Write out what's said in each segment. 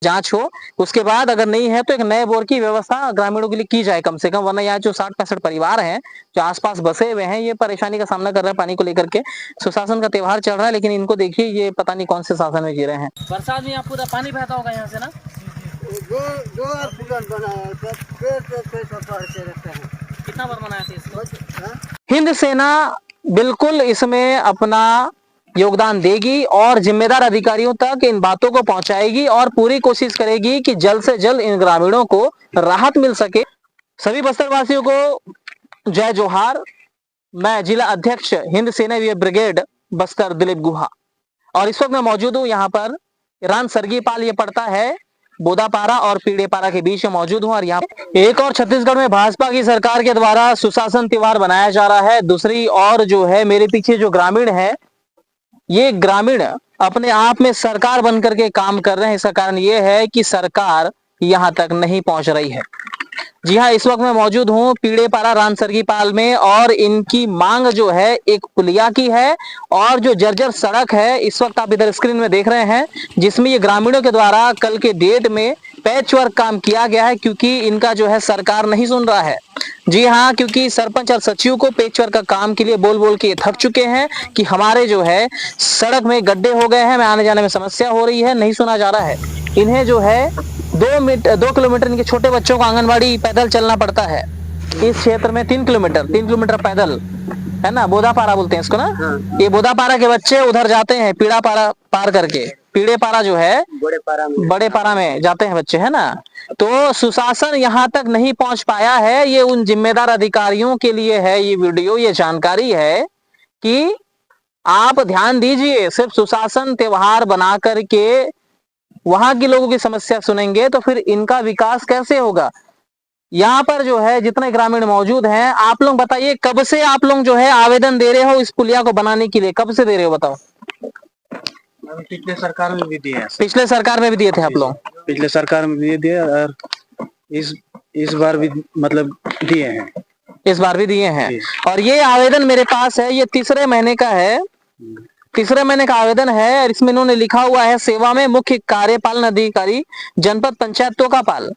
जांच हो, उसके बाद अगर नहीं है तो एक नए बोर की व्यवस्था ग्रामीणों के लिए की जाए कम से कम, वरना यहाँ जो 60-65 परिवार हैं जो आसपास बसे हुए हैं, ये परेशानी का सामना कर रहे हैं पानी को लेकर के। सुशासन का त्योहार चल रहा है, लेकिन इनको देखिए ये पता नहीं कौन से शासन में जी रहे हैं। बरसात में यहाँ पूरा पानी बहता होगा यहाँ से ना, दो पुल बनाया है, पेड़ के रहते हैं। कितना बार बनाया था इसको? हिंद सेना बिल्कुल इसमें अपना योगदान देगी और जिम्मेदार अधिकारियों तक इन बातों को पहुंचाएगी और पूरी कोशिश करेगी कि जल्द से जल्द इन ग्रामीणों को राहत मिल सके। सभी बस्तर वासियों को जय जोहार। मैं जिला अध्यक्ष हिंद सेना ब्रिगेड बस्तर दिलीप गुहा, और इस वक्त मैं मौजूद हूँ यहाँ पर रानसरगी पाल ये पड़ता है बोदापारा और पीड़ेपारा के बीच में मौजूद हूँ। और यहाँ एक और छत्तीसगढ़ में भाजपा की सरकार के द्वारा सुशासन त्योहार बनाया जा रहा है, दूसरी और जो है मेरे पीछे जो ग्रामीण है, ये ग्रामीण अपने आप में सरकार बनकर के काम कर रहे हैं। इसका कारण ये है कि सरकार यहाँ तक नहीं पहुंच रही है। जी हाँ, इस वक्त मैं मौजूद हूँ पीड़ेपारा रानसरगी पाल में, और इनकी मांग जो है एक पुलिया की है और जो जर्जर सड़क है इस वक्त आप इधर स्क्रीन में देख रहे हैं, जिसमें ये ग्रामीणों के द्वारा कल के डेट में पैच वर्क काम किया गया है, क्योंकि इनका जो है सरकार नहीं सुन रहा है। जी हाँ, क्योंकि सरपंच और सचिव को पैच वर्क का काम के लिए बोल बोल के थक चुके हैं कि हमारे जो है सड़क में गड्ढे हो गए हैं, हमें आने जाने में समस्या हो रही है, नहीं सुना जा रहा है। इन्हें जो है 2 किलोमीटर इनके छोटे बच्चों को आंगनबाड़ी पैदल चलना पड़ता है। इस क्षेत्र में 3 किलोमीटर पैदल है ना, बोदापारा बोलते हैं इसको ना। हाँ। ये बोदापारा के बच्चे उधर जाते हैं पीड़ापारा पार करके, पीड़ेपारा जो है बड़े पारा में जाते हैं बच्चे, है ना। तो सुशासन यहाँ तक नहीं पहुंच पाया है। ये उन जिम्मेदार अधिकारियों के लिए है ये वीडियो, ये जानकारी है कि आप ध्यान दीजिए। सिर्फ सुशासन त्योहार बना करके वहां के लोगों की समस्या सुनेंगे तो फिर इनका विकास कैसे होगा। यहाँ पर जो है जितने ग्रामीण मौजूद हैं, आप लोग बताइए कब से आप लोग जो है आवेदन दे रहे हो इस पुलिया को बनाने के लिए, कब से दे रहे हो बताओ? पिछले सरकार में भी दिए, पिछले सरकार में भी दिए थे आप लोग? पिछले सरकार में भी दिए और इस बार भी मतलब दिए हैं, इस बार भी दिए हैं। और ये आवेदन मेरे पास है, ये तीसरे महीने का है, तीसरे महीने का आवेदन है। और इसमें इन्होंने लिखा हुआ है सेवा में मुख्य कार्यपालन अधिकारी जनपद पंचायत तोकापाल।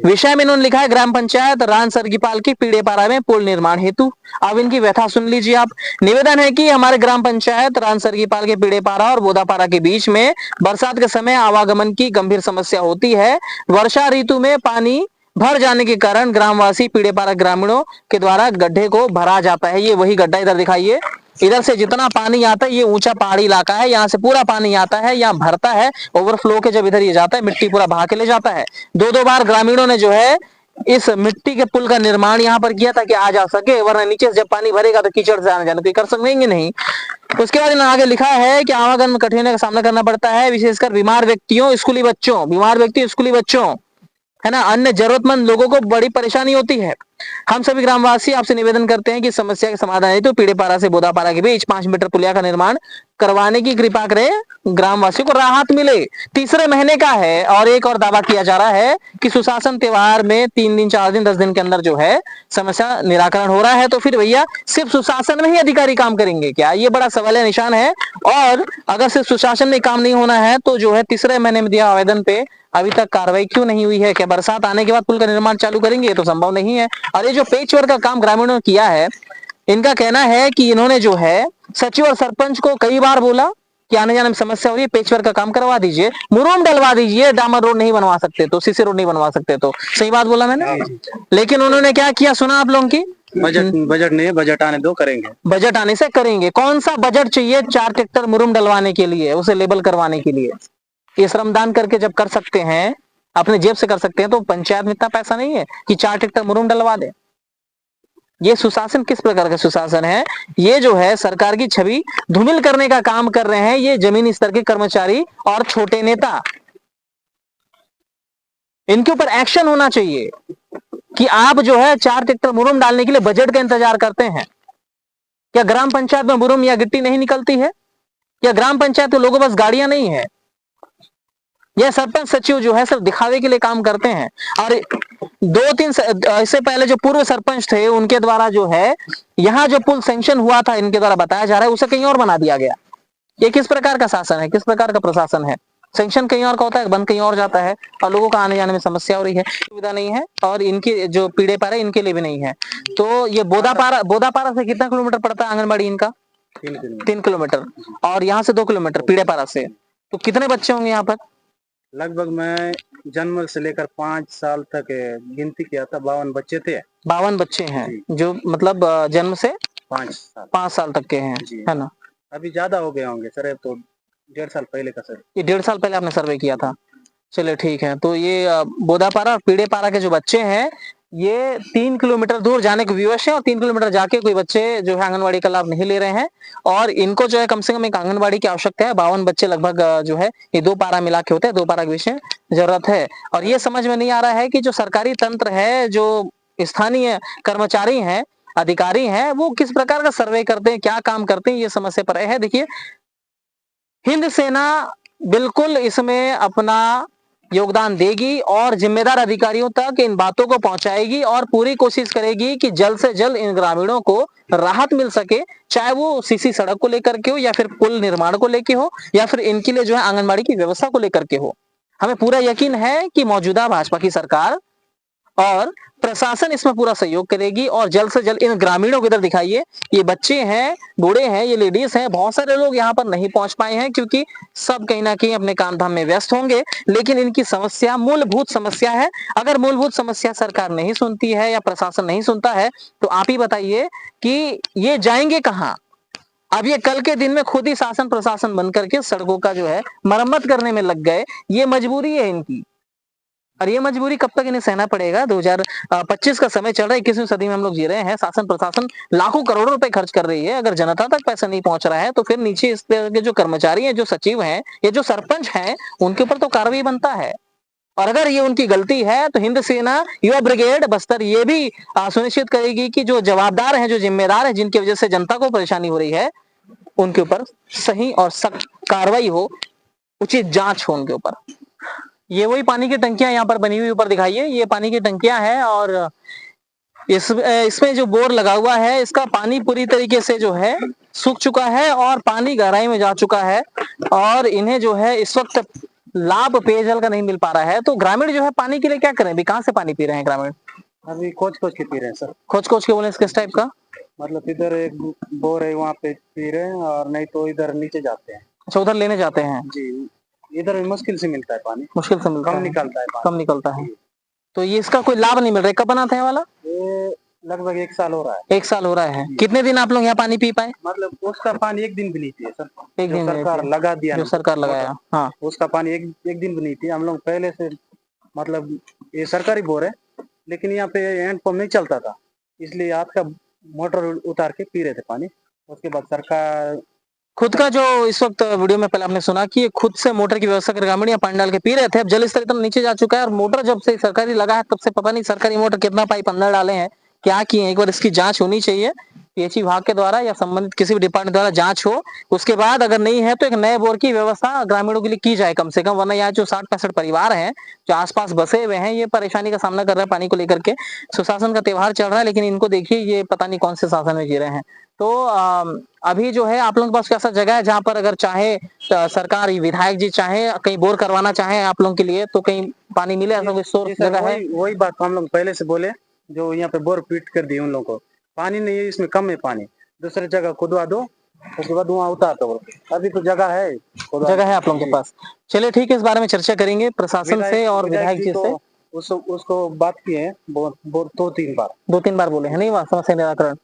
विषय में इन्होंने लिखा है ग्राम पंचायत रानसरगीपाल की पीड़ेपारा में पुल निर्माण हेतु। अब इनकी व्यथा सुन लीजिए आप। निवेदन है कि हमारे ग्राम पंचायत रानसरगीपाल के पीड़ेपारा और बोदापारा के बीच में बरसात के समय आवागमन की गंभीर समस्या होती है। वर्षा ऋतु में पानी भर जाने के कारण ग्रामवासी पीड़ेपारा ग्रामीणों के द्वारा गड्ढे को भरा जाता है। ये वही गड्ढा इधर दिखाइए, इधर से जितना पानी आता है, ये ऊंचा पहाड़ी इलाका है, यहाँ से पूरा पानी आता है, यहाँ भरता है, ओवरफ्लो के जब इधर ये जाता है मिट्टी पूरा बहा के ले जाता है। 2-2 बार ग्रामीणों ने जो है इस मिट्टी के पुल का निर्माण यहाँ पर किया ताकि आ जा सके, वरना नीचे से जब पानी भरेगा तो कीचड़ से आने जाने कोई कर सकेंगे नहीं। उसके बाद इन्होंने आगे लिखा है कि आवागमन में कठिनाई का सामना करना पड़ता है, विशेषकर बीमार व्यक्तियों, स्कूली बच्चों, बीमार व्यक्ति स्कूली बच्चों, है ना, अन्य जरूरतमंद लोगों को बड़ी परेशानी होती है। हम सभी ग्रामवासी आपसे निवेदन करते हैं कि समस्या के समाधान हेतु पीड़ेपारा से बोदापारा के बीच 5 मीटर पुलिया का निर्माण करवाने की कृपा करें, ग्रामवासियों को राहत मिले। तीसरे महीने का है और एक और दावा किया जा रहा है कि सुशासन त्योहार में 3 दिन 4 दिन 10 दिन के अंदर जो है समस्या निराकरण हो रहा है। तो फिर भैया सिर्फ सुशासन में ही अधिकारी काम करेंगे क्या? ये बड़ा सवाल निशान है। और अगर सिर्फ सुशासन में काम नहीं होना है तो जो है तीसरे महीने में दिया आवेदन पे अभी तक कार्रवाई क्यों नहीं हुई है? क्या बरसात आने के बाद पुल का निर्माण चालू करेंगे? ये तो संभव नहीं है। और ये जो पेच वर्क का काम ग्रामीणों ने किया है, इनका कहना है कि इन्होंने जो है सचिव और सरपंच को कई बार बोला कि आने जाने में समस्या हो रही है, पेच वर्क का काम करवा दीजिए, मुरुम डलवा दीजिए, डामर रोड नहीं बनवा सकते तो, सीसी रोड नहीं बनवा सकते तो। सही बात बोला मैंने? लेकिन उन्होंने क्या किया सुना आप लोगों की? बजट नहीं, बजट आने दो, करेंगे, बजट आने से करेंगे। कौन सा बजट चाहिए 4 ट्रैक्टर मुरुम डलवाने के लिए, उसे लेबल करवाने के लिए? ये श्रमदान करके जब कर सकते हैं, अपने जेब से कर सकते हैं, तो पंचायत में इतना पैसा नहीं है कि 4 ट्रैक्टर मुरुम डलवा दे। ये सुशासन किस प्रकार का सुशासन है? ये जो है सरकार की छवि धूमिल करने का काम कर रहे हैं ये जमीनी स्तर के कर्मचारी और छोटे नेता। इनके ऊपर एक्शन होना चाहिए कि आप जो है 4 ट्रैक्टर मुरुम डालने के लिए बजट का इंतजार करते हैं। क्या ग्राम पंचायत में मुरुम या गिट्टी नहीं निकलती है? या ग्राम पंचायत के लोगों बस गाड़ियां नहीं है? यह सरपंच सचिव जो है सिर्फ दिखावे के लिए काम करते हैं। और 2-3 इससे पहले जो पूर्व सरपंच थे उनके द्वारा जो है यहाँ जो पुल सैंक्शन हुआ था, इनके द्वारा बताया जा रहा है उसे कहीं और बना दिया गया। ये किस प्रकार का शासन है, किस प्रकार का प्रशासन है? सेंक्शन कहीं और का होता है, बंद कहीं और जाता है और लोगों का आने जाने में समस्या हो रही है, सुविधा नहीं है और इनके जो पीड़े पारा इनके लिए भी नहीं है। तो ये बोदापारा से कितना किलोमीटर पड़ता है आंगनबाड़ी इनका? 3 किलोमीटर। और यहाँ से 2 किलोमीटर पीड़े पारा से। तो कितने बच्चे होंगे यहाँ पर? लगभग मैं जन्म से लेकर 5 साल तक गिनती किया था, 52 बच्चे थे। 52 बच्चे हैं जो मतलब जन्म से 5 साल तक के हैं, है ना? अभी ज्यादा हो गए होंगे सर, तो 1.5 साल पहले का सर। ये 1.5 साल पहले आपने सर्वे किया था। चलिए ठीक है। तो ये बोदापारा और पीड़े पारा के जो बच्चे हैं ये 3 किलोमीटर दूर जाने के विवश है और 3 किलोमीटर जाके कोई बच्चे जो है आंगनबाड़ी का लाभ नहीं ले रहे हैं और इनको जो है कम से कम एक आंगनबाड़ी की आवश्यकता है। 52 बच्चे लगभग जो है ये 2 पारा मिला के होते हैं, 2 पारा के विषय जरूरत है। और ये समझ में नहीं आ रहा है कि जो सरकारी तंत्र है, जो स्थानीय कर्मचारी हैं, अधिकारी हैं, वो किस प्रकार का सर्वे करते हैं, क्या काम करते हैं, ये समस्या पर है। देखिए, हिंद सेना बिल्कुल इसमें अपना योगदान देगी और जिम्मेदार अधिकारियों तक इन बातों को पहुंचाएगी और पूरी कोशिश करेगी कि जल्द से जल्द इन ग्रामीणों को राहत मिल सके, चाहे वो सीसी सड़क को लेकर के हो या फिर पुल निर्माण को लेकर हो या फिर इनके लिए जो है आंगनबाड़ी की व्यवस्था को लेकर के हो। हमें पूरा यकीन है कि मौजूदा भाजपा की सरकार और प्रशासन इसमें पूरा सहयोग करेगी और जल्द से जल्द इन ग्रामीणों को इधर दिखाइए। ये बच्चे हैं, बूढ़े हैं, ये लेडीज हैं, बहुत सारे लोग यहाँ पर नहीं पहुंच पाए हैं क्योंकि सब कहीं ना कहीं अपने काम धाम में व्यस्त होंगे, लेकिन इनकी समस्या मूलभूत समस्या है। अगर मूलभूत समस्या सरकार नहीं सुनती है या प्रशासन नहीं सुनता है तो आप ही बताइए कि ये जाएंगे कहाँ? अब ये कल के दिन में खुद ही शासन प्रशासन बन करके सड़कों का जो है मरम्मत करने में लग गए। ये मजबूरी है इनकी और ये मजबूरी कब तक इन्हें सहना पड़ेगा? 2025 का समय चल रहा है, 21वीं सदी में हम लोग जी रहे हैं। शासन प्रशासन लाखों करोड़ों रुपए खर्च कर रही है, अगर जनता तक पैसा नहीं पहुंच रहा है तो फिर नीचे इस तरह के जो कर्मचारी हैं, जो सचिव हैं, ये जो सरपंच हैं, उनके ऊपर तो कार्रवाई बनता है। और अगर ये उनकी गलती है तो हिंद सेना युवा ब्रिगेड बस्तर ये भी सुनिश्चित करेगी कि जो जवाबदार हैं, जो जिम्मेदार हैं, जिनकी वजह से जनता को परेशानी हो रही है, उनके ऊपर सही और सख्त कार्रवाई हो, उचित जांच हो उनके ऊपर। ये वही पानी की टंकियां यहाँ पर बनी हुई ऊपर दिखाइए, ये पानी की टंकियां हैं और इसमें जो बोर लगा हुआ है इसका पानी पूरी तरीके से जो है सूख चुका है और पानी गहराई में जा चुका है और इन्हें जो है इस वक्त लाभ पेयजल का नहीं मिल पा रहा है। तो ग्रामीण जो है पानी के लिए क्या करें? अभी कहाँ से पानी पी रहे हैं ग्रामीण? अभी खोज खोज के पी रहे हैं सर। खोज खोज के बोले किस टाइप का? मतलब इधर एक बोर है, वहाँ पे पी रहे हैं और नहीं तो इधर नीचे जाते हैं। अच्छा, उधर लेने जाते हैं जी। इधर मुश्किल से मिलता है पानी, मुश्किल से मिलता कम है, निकलता है पानी। कम निकलता है। तो ये इसका कोई लाभ नहीं मिल रहा है। कब बना था ये वाला? ये लगभग 1 साल हो रहा है। 1 साल हो रहा है। कितने दिन आप लोग यहाँ पानी पी पाए? मतलब उसका पानी एक दिन भी नहीं थी सर, एक दिन सरकार लगा दिया, जो सरकार लगाया, हाँ, उसका पानी एक दिन भी नहीं थी। हम लोग पहले से मतलब ये सरकारी बोर है, लेकिन यहाँ पे हैंड पंप नहीं चलता था, इसलिए हाथ का मोटर उतार के पी रहे थे पानी। उसके बाद सरकार खुद का जो इस वक्त वीडियो में पहले आपने सुना कि ये खुद से मोटर की व्यवस्था कर ग्रामीण या पानी डाल के पी रहे थे। अब जल स्तर इतना नीचे जा चुका है और मोटर जब से सरकारी लगा है तब से पता नहीं सरकारी मोटर कितना पाइप अंदर डाले हैं, क्या किए हैं। एक बार इसकी जांच होनी चाहिए, पीएचई विभाग के द्वारा या संबंधित किसी भी डिपार्टमेंट द्वारा जांच हो। उसके बाद अगर नहीं है तो एक नए बोर की व्यवस्था ग्रामीणों के लिए की जाए कम से कम, वरना यहाँ जो 60-65 परिवार हैं जो आसपास बसे हुए हैं ये परेशानी का सामना कर रहे हैं पानी को लेकर के। सुशासन का त्योहार चल रहा है लेकिन इनको देखिए ये पता नहीं कौन से शासन में जी रहे हैं। तो अभी जो है आप लोगों के पास कैसा जगह है जहां पर अगर चाहे सरकार विधायक जी चाहे कहीं बोर करवाना चाहे आप लोगों के लिए तो कहीं पानी मिले, ऐसा कोई सोर्स जगह है? वही बात हम लोग पहले से बोले, जो यहाँ पे बोर पीट कर दिए उन लोगों को, पानी नहीं है, इसमें कम है पानी, दूसरी जगह खुदवा दो, उसके बाद वहाँ उतार दो। अभी तो जगह है आप लोगों के पास। चलिए ठीक है, इस बारे में चर्चा करेंगे प्रशासन से और विधायक जी से। उसको बात किए हैं बोर 2-3 बार बोले हैं, नहीं हुआ समस्या निराकरण?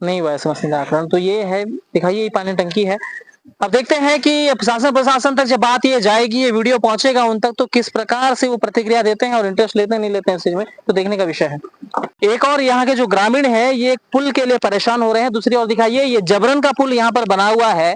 नहीं हुआ समस्या निराकरण। तो ये है, दिखाइए ये पानी टंकी है। अब देखते हैं कि प्रशासन तक जब बात ये जाएगी, ये वीडियो पहुंचेगा उन तक, तो किस प्रकार से वो प्रतिक्रिया देते हैं और इंटरेस्ट लेते हैं नहीं लेते हैं इस चीज में, तो देखने का विषय है। एक और यहाँ के जो ग्रामीण है ये एक पुल के लिए परेशान हो रहे हैं। दूसरी ओर दिखाइए ये जबरन का पुल यहाँ पर बना हुआ है,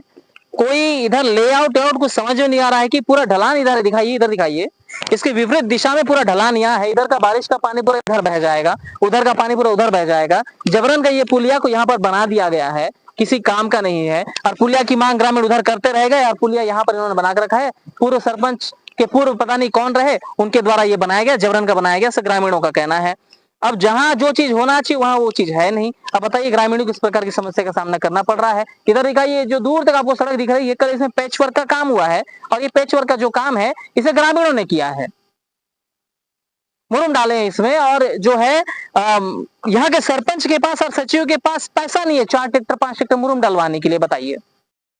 कोई इधर लेआउट कुछ समझ में नहीं आ रहा है कि पूरा ढलान इधर दिखाइए, इधर दिखाइए, इसके विपरीत दिशा में पूरा ढलान यहाँ है। इधर का बारिश का पानी पूरा इधर बह जाएगा, उधर का पानी पूरा उधर बह जाएगा। जबरन का ये पुलिया को यहाँ पर बना दिया गया है, किसी काम का नहीं है और पुलिया की मांग ग्रामीण उधर करते रह गए और पुलिया यहाँ पर इन्होंने बना कर रखा है। पूर्व सरपंच के पूर्व पता नहीं कौन रहे, उनके द्वारा ये बनाया गया, जबरन का बनाया गया, ऐसा ग्रामीणों का कहना है। अब जहां जो चीज होना चाहिए वहां वो चीज है नहीं। अब बताइए ग्रामीणों को किस प्रकार की समस्या का सामना करना पड़ रहा है। इधर दिखाइए जो दूर तक आपको सड़क दिख रही है, ये कल इसमें पैच वर्क का काम हुआ है, और ये पैच वर्क का जो काम है इसे ग्रामीणों ने किया है, मुरुम डाले हैं इसमें। और जो है यहाँ के सरपंच के पास और सचिव के पास पैसा नहीं है 4 ट्रैक्टर 5 ट्रैक्टर मुरुम डलवाने के लिए, बताइए।